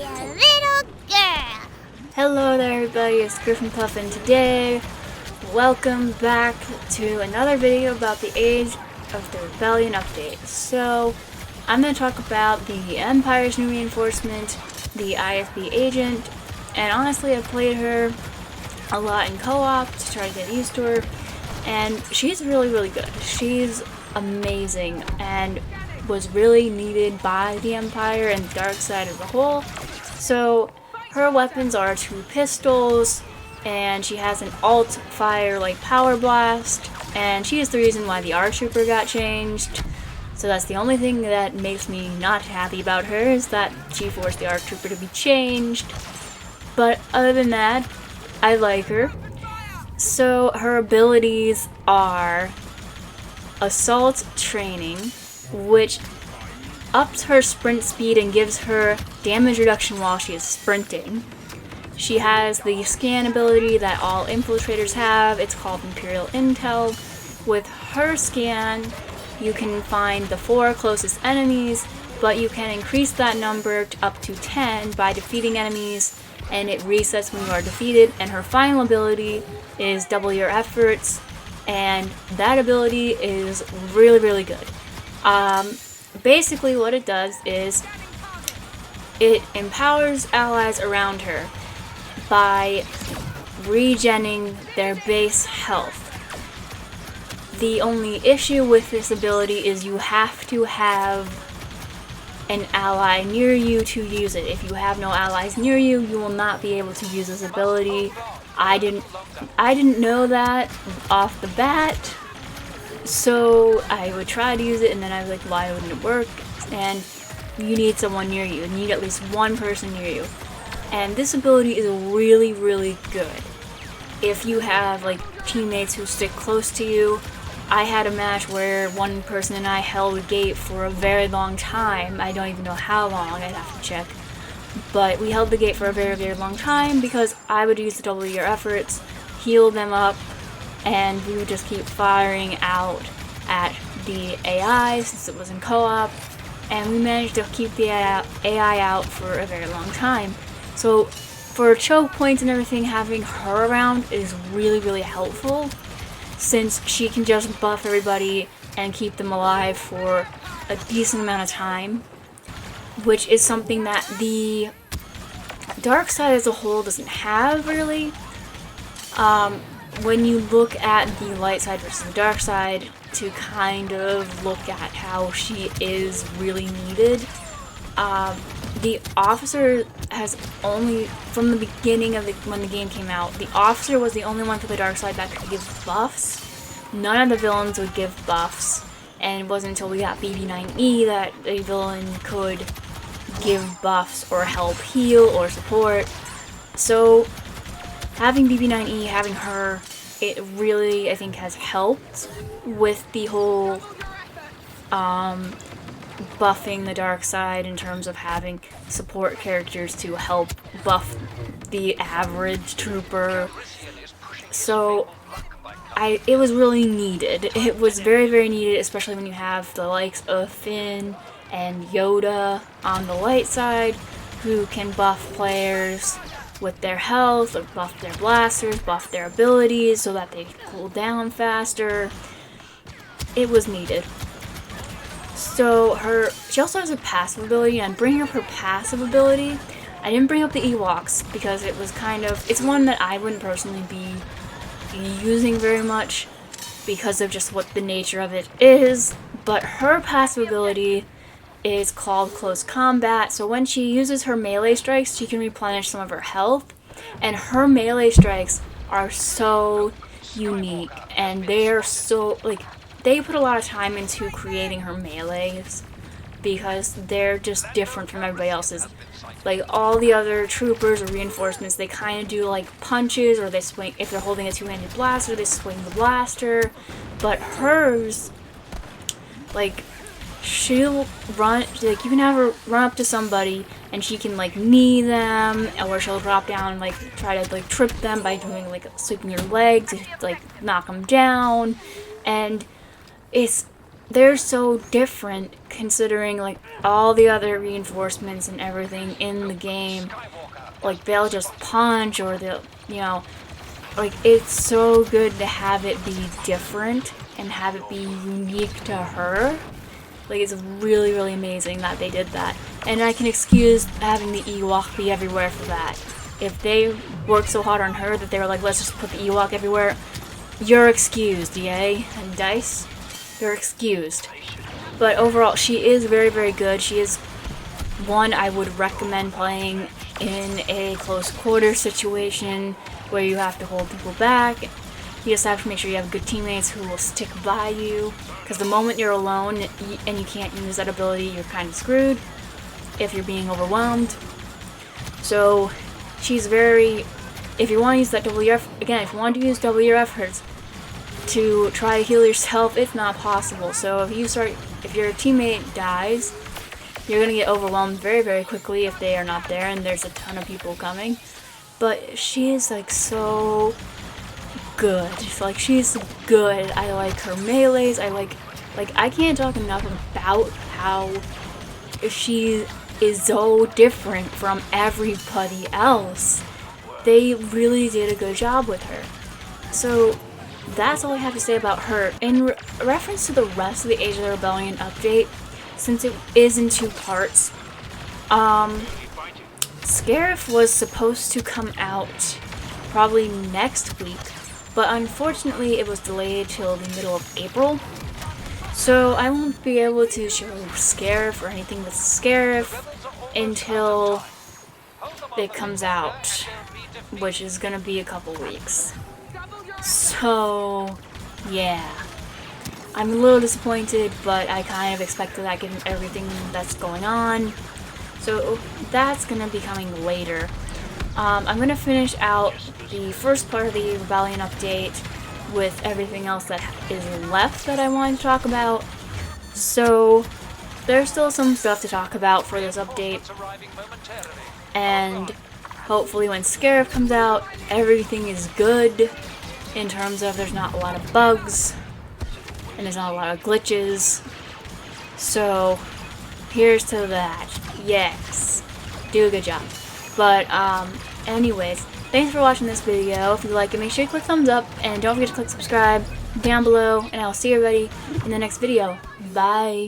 little girl. Hello there everybody, it's Gryffinpuff, and today, welcome back to another video about the Age of the Rebellion update. So, I'm going to talk about the Empire's new reinforcement, the IFB agent, and honestly I've played her a lot in co-op to try to get used to her, and she's really good. She's amazing, and was really needed by the Empire and the dark side as a whole. So her weapons are 2 pistols, and she has an alt fire like power blast, and she is the reason why the ARC Trooper got changed. So that's the only thing that makes me not happy about her, is that she forced the ARC Trooper to be changed. But other than that, I like her. So her abilities are Assault Training, which ups her sprint speed and gives her damage reduction while she is sprinting. She has the scan ability that all infiltrators have. It's called Imperial Intel. With her scan, you can find the 4 closest enemies, but you can increase that number up to 10 by defeating enemies, and it resets when you are defeated. And her final ability is Double Your Efforts, and that ability is really good. Basically what it does is it empowers allies around her by regenning their base health. The only issue with this ability is you have to have an ally near you to use it. If you have no allies near you, you will not be able to use this ability. I didn't know that off the bat, so I would try to use it, and then I was like, why wouldn't it work? And you need someone near you. You need at least one person near you. And this ability is really good if you have like teammates who stick close to you. I had a match where one person and I held a gate for a very long time. I don't even know how long, I'd have to check. But we held the gate for a very long time because I would use the Double Your Efforts, heal them up, and we would just keep firing out at the AI since it was in co-op, and we managed to keep the AI out for a very long time. So for choke points and everything, having her around is really helpful, since she can just buff everybody and keep them alive for a decent amount of time, which is something that the dark side as a whole doesn't have really. When you look at the light side versus the dark side, to kind of look at how she is really needed, the officer has only, from the beginning of when the game came out, the officer was the only one for the dark side that could give buffs. None of the villains would give buffs, and it wasn't until we got BB9E that a villain could give buffs or help heal or support. So having BB9E, having her, it really, I think, has helped with the whole buffing the dark side, in terms of having support characters to help buff the average trooper. So it was really needed. It was very needed, especially when you have the likes of Finn and Yoda on the light side, who can buff players with their health, or buff their blasters, buff their abilities so that they cool down faster. It was needed. So she also has a passive ability, and bringing up her passive ability, I didn't bring up the Ewoks because it was it's one that I wouldn't personally be using very much because of just what the nature of it is, but her passive ability is called Close Combat. So when she uses her melee strikes, she can replenish some of her health, and her melee strikes are so unique, and they are so, like, they put a lot of time into creating her melees because they're just different from everybody else's. Like, all the other troopers or reinforcements, they kind of do like punches, or they swing, if they're holding a 2-handed blaster, they swing the blaster. But hers, like, she'll run, like, you can have her run up to somebody and she can like knee them, or she'll drop down and like try to like trip them by doing like sweeping your leg to like knock them down. And it's they're so different considering like all the other reinforcements and everything in the game. Like they'll just punch or they'll, you know, like it's so good to have it be different and have it be unique to her. Like it's really, really amazing that they did that. And I can excuse having the Ewok be everywhere for that. If they worked so hard on her that they were like, let's just put the Ewok everywhere, you're excused, yay? And DICE, you're excused. But overall, she is very, very good. She is one I would recommend playing in a close quarter situation where you have to hold people back. You just have to make sure you have good teammates who will stick by you, because the moment you're alone and you can't use that ability, you're kind of screwed if you're being overwhelmed. So she's very, if you want to use that WF, again, if you want to use W efforts to try to heal yourself, it's not possible. So if your teammate dies, you're going to get overwhelmed very, very quickly if they are not there and there's a ton of people coming. But she is like so good. Like she's good. I like her melees. I can't talk enough about how she is so different from everybody else. They really did a good job with her. So that's all I have to say about her. In reference to the rest of the Age of the Rebellion update, since it is in 2 parts, Scarif was supposed to come out probably next week, but unfortunately it was delayed till the middle of April. So I won't be able to show Scarif or anything with Scarif until it comes out, which is gonna be a couple weeks. So yeah, I'm a little disappointed, but I kind of expected that given everything that's going on. So that's gonna be coming later. I'm gonna finish out the first part of the Rebellion update with everything else that is left that I wanted to talk about. So there's still some stuff to talk about for this update, and hopefully when Scarif comes out, everything is good in terms of there's not a lot of bugs and there's not a lot of glitches. So here's to that. Yes, do a good job. But anyways, thanks for watching this video. If you like it, make sure you click thumbs up and don't forget to click subscribe down below, and I'll see everybody in the next video. Bye.